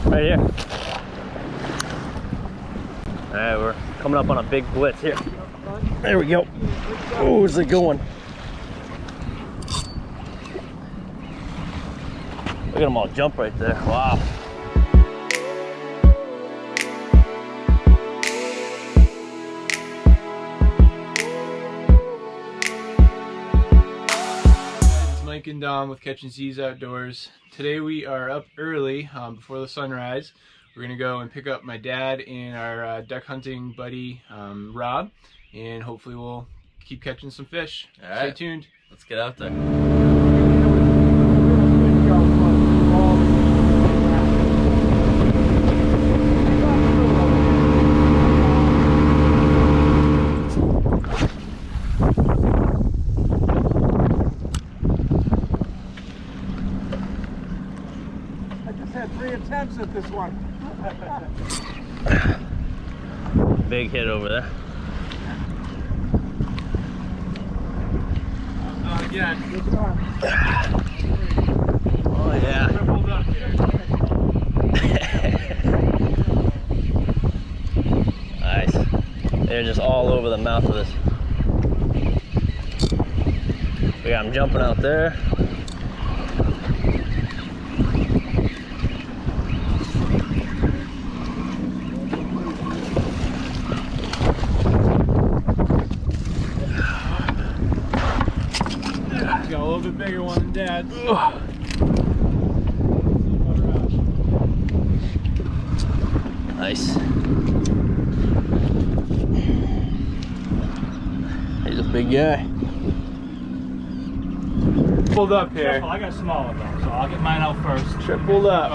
Right here. Alright, we're coming up on a big blitz here. There we go. Oh, is it going? Look at them all jump right there. Wow. It's Mike and Dom with Catching Zzz Outdoors. Today we are up early before the sunrise. We're gonna go and pick up my dad and our duck hunting buddy Rob, and hopefully we'll keep catching some fish. All right. Stay tuned. Let's get out there. I just had 3 attempts at this one. Big hit over there. Again. Oh yeah. Nice. They're just all over the mouth of this. We got them jumping out there. Got a little bit bigger one than Dad's. Nice. He's a big guy. Pulled up here. Careful, I got a small one though, so I'll get mine out first. Tripled up.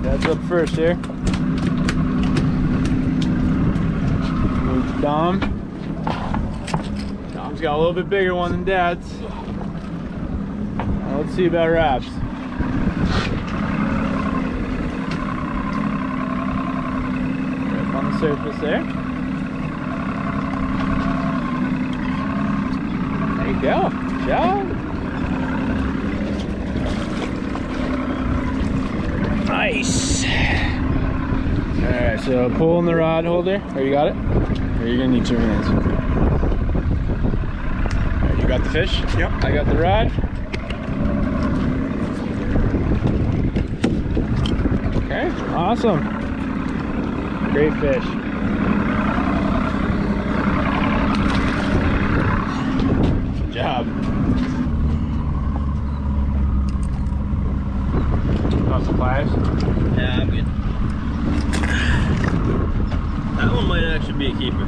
Dad's up first here. Move to Dom. Dom's got a little bit bigger one than Dad's. Now let's see about Rob's. Right on the surface there. There you go. Good job. Nice. Alright, so pulling the rod holder. Oh, you got it? Or you're gonna need 2 hands. Alright, you got the fish? Yep. I got the rod. Okay, awesome. Great fish. Good job. Want some pliers? Yeah, I'm good. That one might actually be a keeper.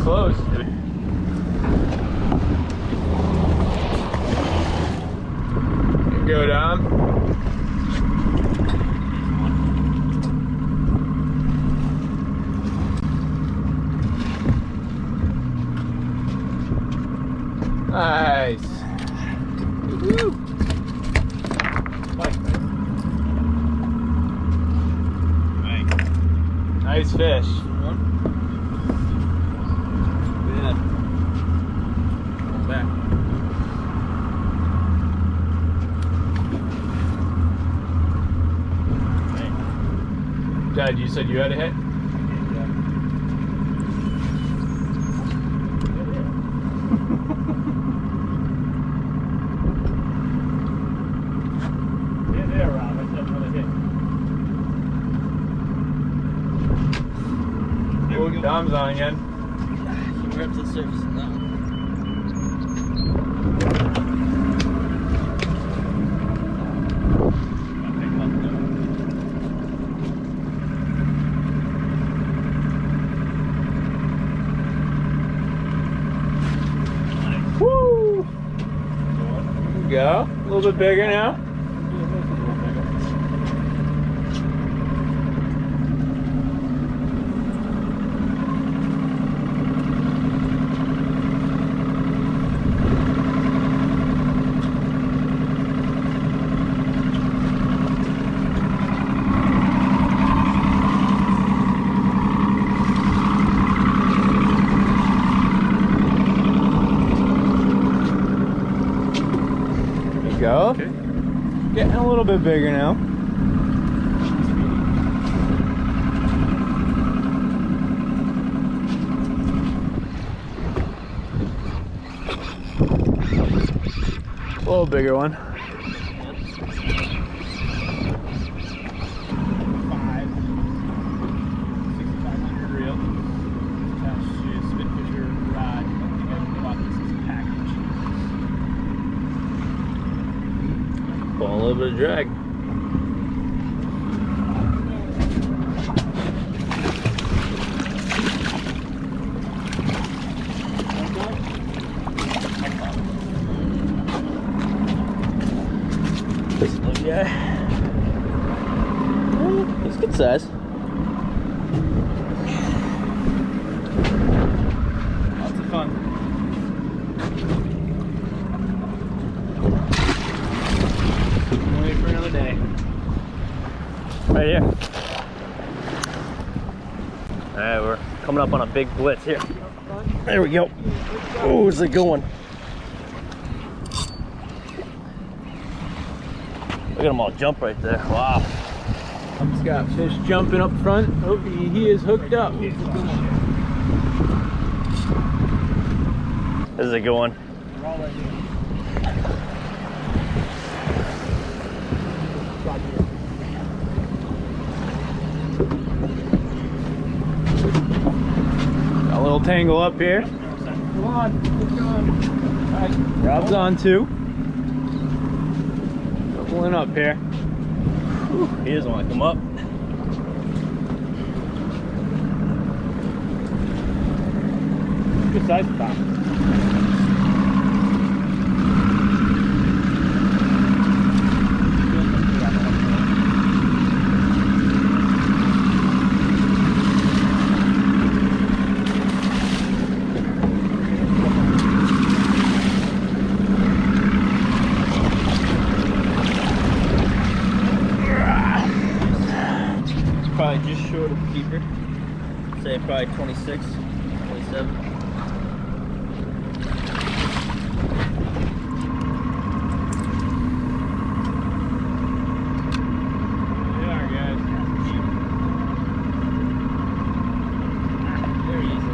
Close. Here you go, Dom. Nice. Woo. Nice fish. Yeah. Back. Dad, you said you had a hit? Yeah, there, Rob. I said another hit. Oh, Dom's on again. He ripped the surface of that one. Woo! There we go. A little bit bigger now. bit bigger now. A little bigger one. 6,500 reel. Attached to spin fisher rod. I think I bought this as a package. Pulling a little bit of drag. This little guy. He's good size. Lots of fun. Wait for another day. Right here. Alright, we're coming up on a big blitz here. There we go. Oh, it's a good one. Look at them all jump right there. Wow. He's got fish jumping up front. Oh, he is hooked up. This is a good one. Got a little tangle up here. Come on, keep going. All right, Rob's on two. Pulling up here. He doesn't want to come up. Good size top. Probably just short of the keeper. Say probably 26, 27. There he is.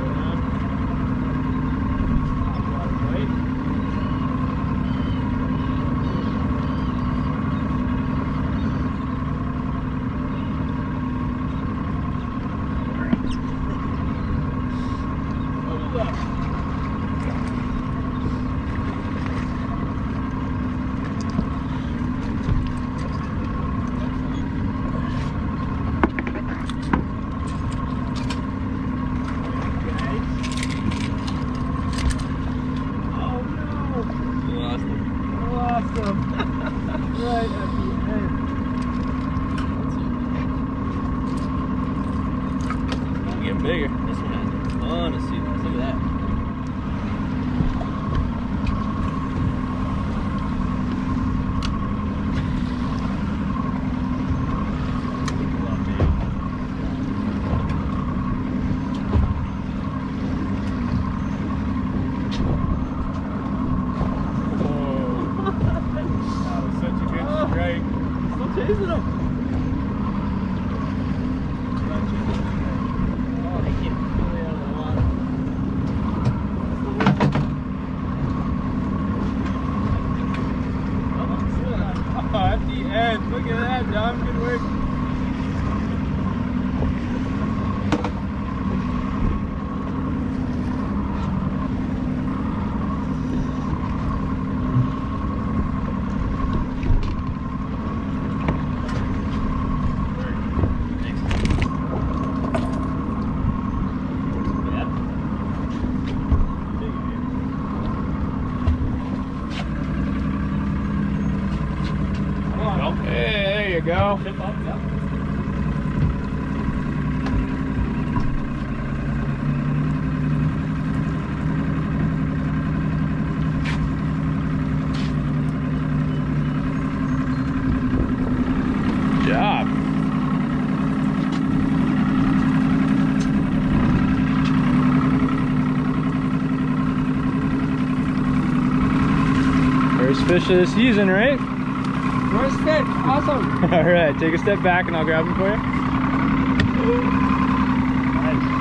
Right at the end. It's getting bigger. This one has a ton of seeds. Look at that. Chasing him. Oh, they keep really out of the water. Oh, at the end. Look at that, Dom. Good work. Hey, there you go. Tip up, yep. Good job. First fish of the season, right? First fish, awesome. All right, take a step back and I'll grab him for you.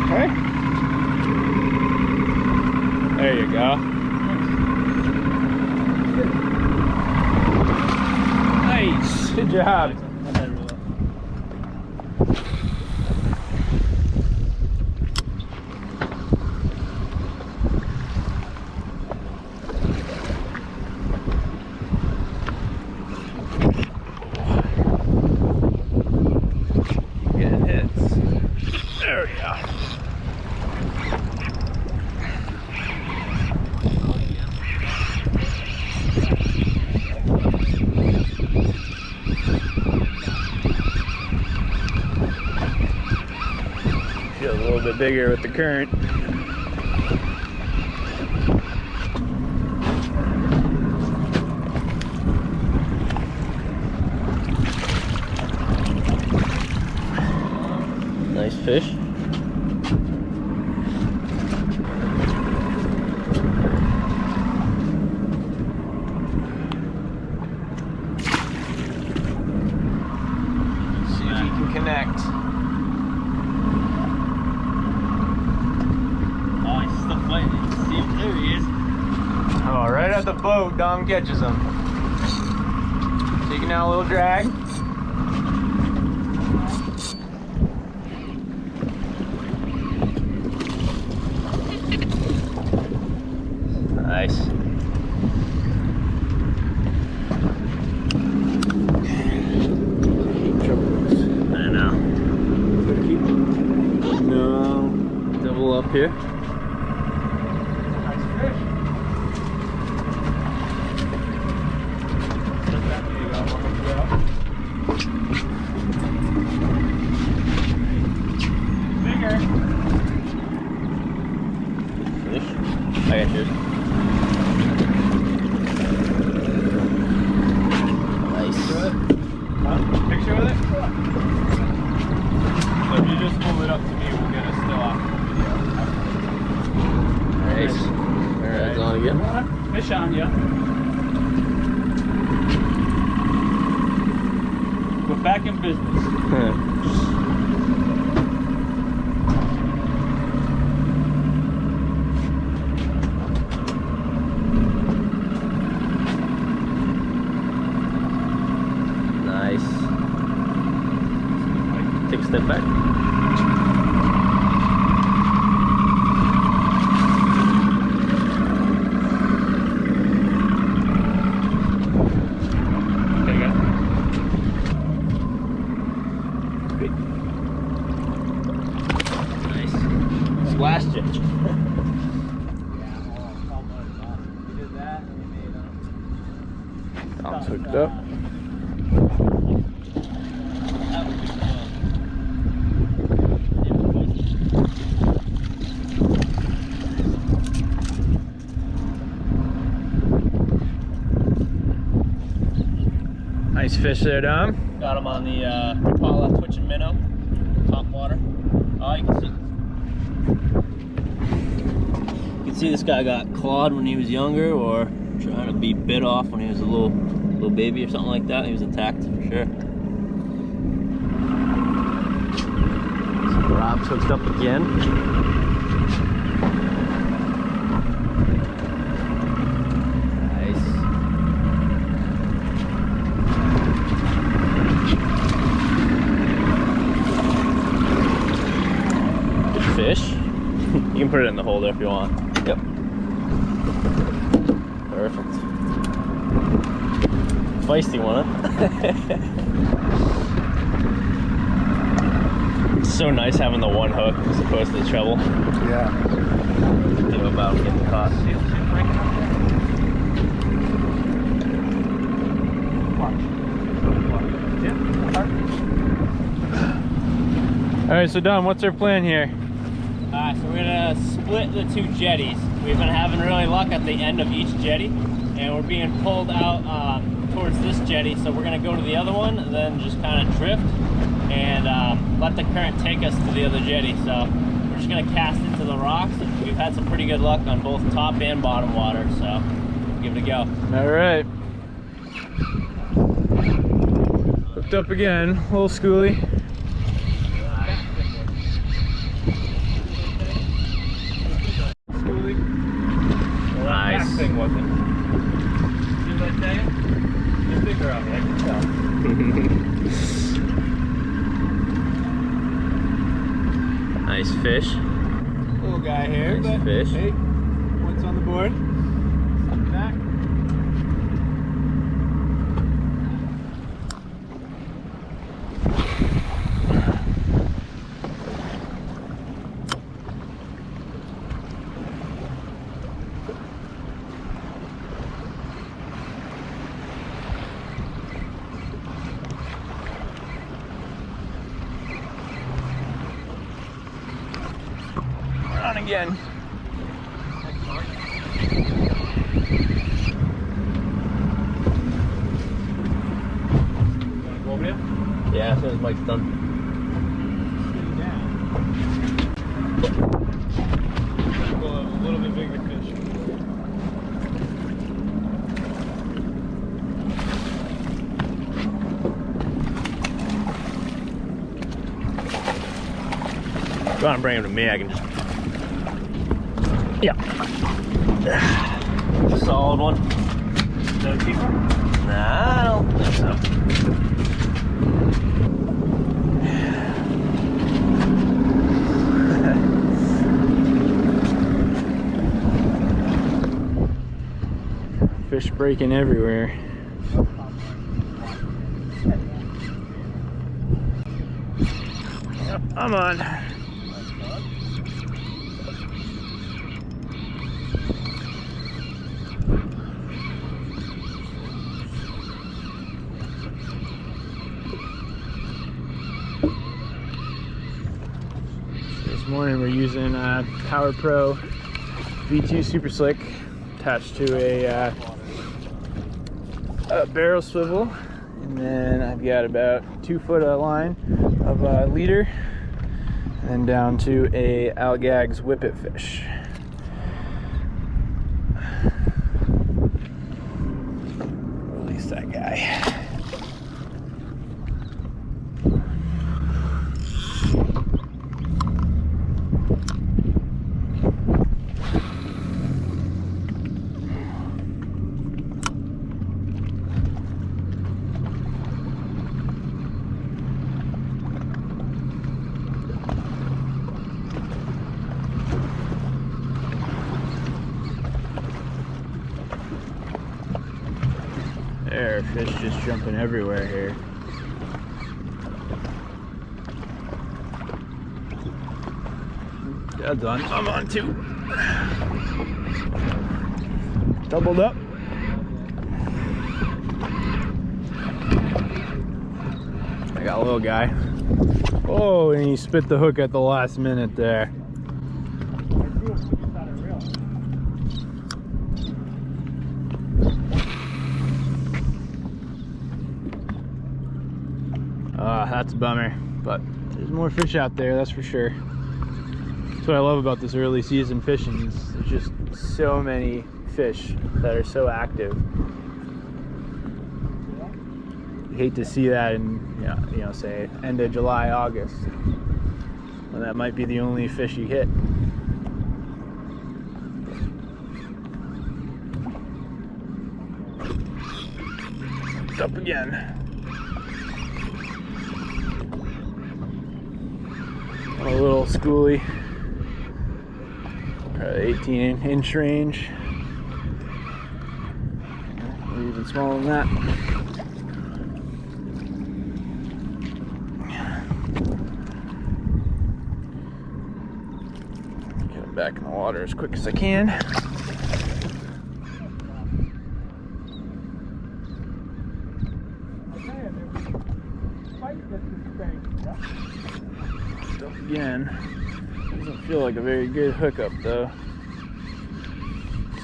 Okay. There you go. Nice. Good job. Getting hits. There we go. Feels a little bit bigger with the current. Nice fish. See if he can connect. Oh, he's still fighting. See him? There he is. Oh, right at the boat, Dom catches him. Taking out a little drag. Nice. I know. No. Double up here. Nice fish. Bigger. Fish. I got yours. Nice. Picture with it? So if you just hold it up to me, we'll get a still off the video. Nice. Alright, it's on again. Fish on ya. We're back in business. Nice. Take a step back. There you go. Good. Nice. Splashed it. Tom's hooked up. Nice fish there, Dom. Got him on the Impala twitching minnow, top water. Oh, you can see this guy got clawed when he was younger, or trying to be bit off when he was a little baby or something like that. He was attacked for sure. So Rob's hooked up again. Fish. You can put it in the holder if you want. Yep. Perfect. Feisty one, huh? It's so nice having the one hook as opposed to the treble. Yeah. Think about getting caught. All right, so Dom, what's our plan here? So we're gonna split the two jetties. We've been having really luck at the end of each jetty, and we're being pulled out towards this jetty, so we're gonna go to the other one and then just kind of drift and let the current take us to the other jetty. So we're just gonna cast into the rocks. We've had some pretty good luck on both top and bottom water, so give it a go. All right. Hooked up again, little schoolie. Schoolie. Well, that Nice. back thing wasn't. See what I tell you? You're bigger on me, I can tell. Nice fish. Little guy here, Nice but fish. hey, what's on the board? Something back. On again. Wanna go over there? Yeah, as soon as Mike's done. Go a little bit bigger fish. Go on and bring him to me, I can just... Yeah. Solid one. No keeper? Nah, I don't think so. Fish breaking everywhere. Yep, I'm on. This morning we're using Power Pro V2 Super Slick attached to a barrel swivel, and then I've got about 2 foot of line of leader, and then down to a Algag's whippet fish. Release that guy. There, fish just jumping everywhere here. Dad's on. I'm on too. Doubled up. I got a little guy. Oh, and he spit the hook at the last minute there. That's a bummer, but there's more fish out there, that's for sure. That's what I love about this early season fishing. There's just so many fish that are so active. You hate to see that in, you know, say end of July, August, when that might be the only fish you hit. It's up again. A little schoolie, probably 18-inch range, or even smaller than that. Get him back in the water as quick as I can. Again, doesn't feel like a very good hookup though.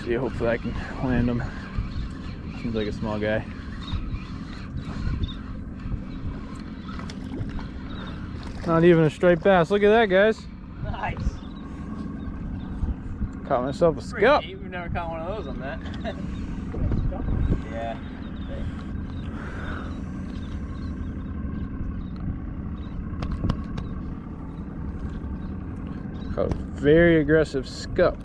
See, hopefully I can land him. Seems like a small guy. Not even a striped bass. Look at that, guys. Nice. Caught myself a scup. We've never caught one of those on that. Yeah. Caught a very aggressive scup.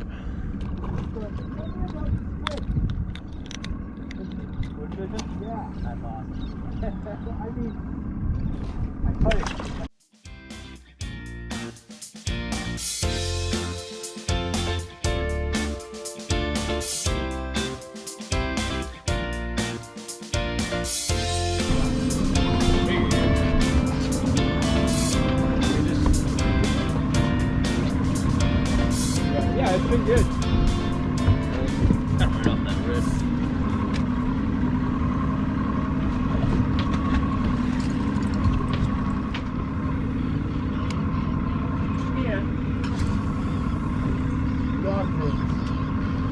Yeah, it's been good. Kind of right off that rib.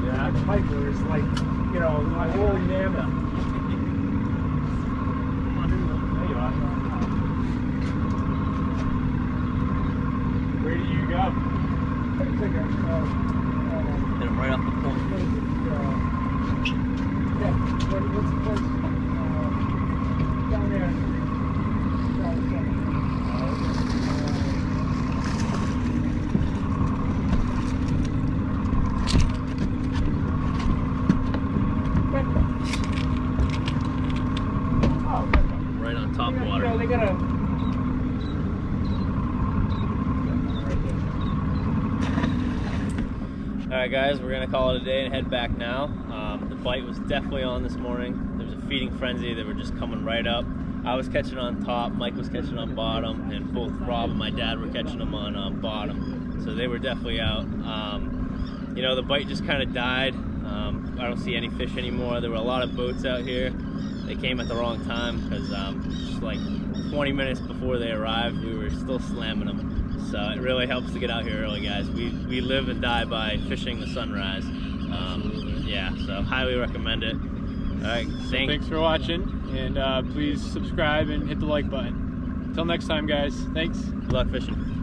Yeah, the piper is like, you know, my holy mammoth. There you are. Where do you go? Hit him right off the point. What's the place? Down there. Right on top water. You know, they gotta. Alright guys, we're gonna call it a day and head back now. The bite was definitely on this morning. There was a feeding frenzy. They were just coming right up. I was catching on top, Mike was catching on bottom, and both Rob and my dad were catching them on bottom. So they were definitely out. You know, the bite just kind of died. I don't see any fish anymore. There were a lot of boats out here. They came at the wrong time because just like 20 minutes before they arrived, we were still slamming them. So it really helps to get out here early, guys. We live and die by fishing the sunrise. Yeah, so highly recommend it. All right, Thanks for watching, and please subscribe and hit the like button. Until next time, guys. Thanks. Good luck fishing.